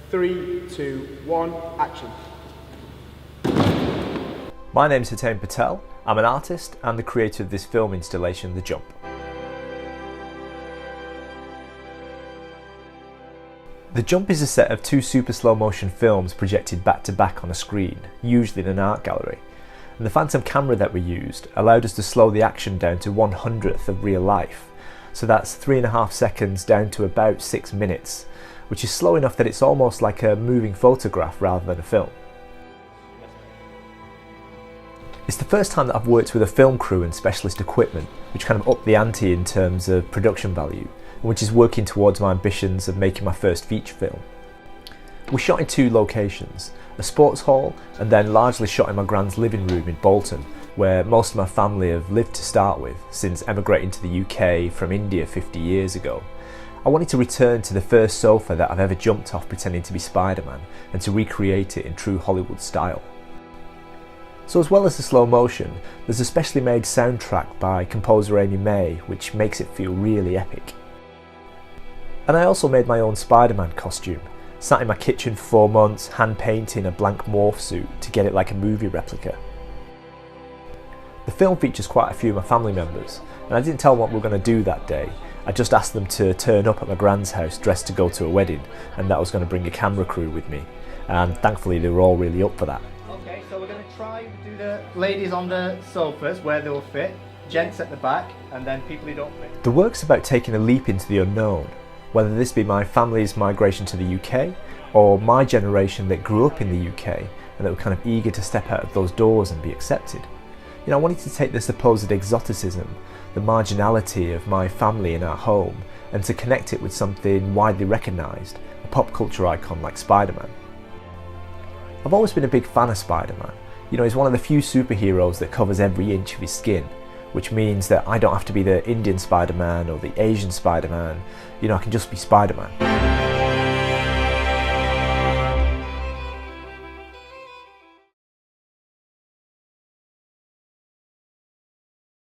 3, 2, 1, action. My name's Hitain Patel. I'm an artist and the creator of this film installation, The Jump. The Jump is a set of 2 super slow motion films projected back to back on a screen, usually in an art gallery. And the phantom camera that we used allowed us to slow the action down to 1/100th of real life. So that's 3.5 seconds down to about 6 minutes, which is slow enough that it's almost like a moving photograph rather than a film. It's the first time that I've worked with a film crew and specialist equipment, which kind of upped the ante in terms of production value, and which is working towards my ambitions of making my first feature film. We shot in 2 locations, a sports hall and then largely shot in my grand's living room in Bolton, where most of my family have lived to start with since emigrating to the UK from India 50 years ago. I wanted to return to the first sofa that I've ever jumped off pretending to be Spider-Man and to recreate it in true Hollywood style. So as well as the slow motion, there's a specially made soundtrack by composer Amy May which makes it feel really epic. And I also made my own Spider-Man costume, sat in my kitchen for 4 months hand painting a blank morph suit to get it like a movie replica. The film features quite a few of my family members, and I didn't tell them what we were going to do that day. I just asked them to turn up at my grand's house dressed to go to a wedding, and that I was going to bring a camera crew with me, and thankfully they were all really up for that. Okay, so we're going to try to do the ladies on the sofas where they'll fit, gents at the back, and then people who don't fit. The work's about taking a leap into the unknown, whether this be my family's migration to the UK, or my generation that grew up in the UK and that were kind of eager to step out of those doors and be accepted. You know, I wanted to take the supposed exoticism, the marginality of my family in our home, and to connect it with something widely recognised, a pop culture icon like Spider-Man. I've always been a big fan of Spider-Man. You know, he's one of the few superheroes that covers every inch of his skin, which means that I don't have to be the Indian Spider-Man or the Asian Spider-Man. You know, I can just be Spider-Man.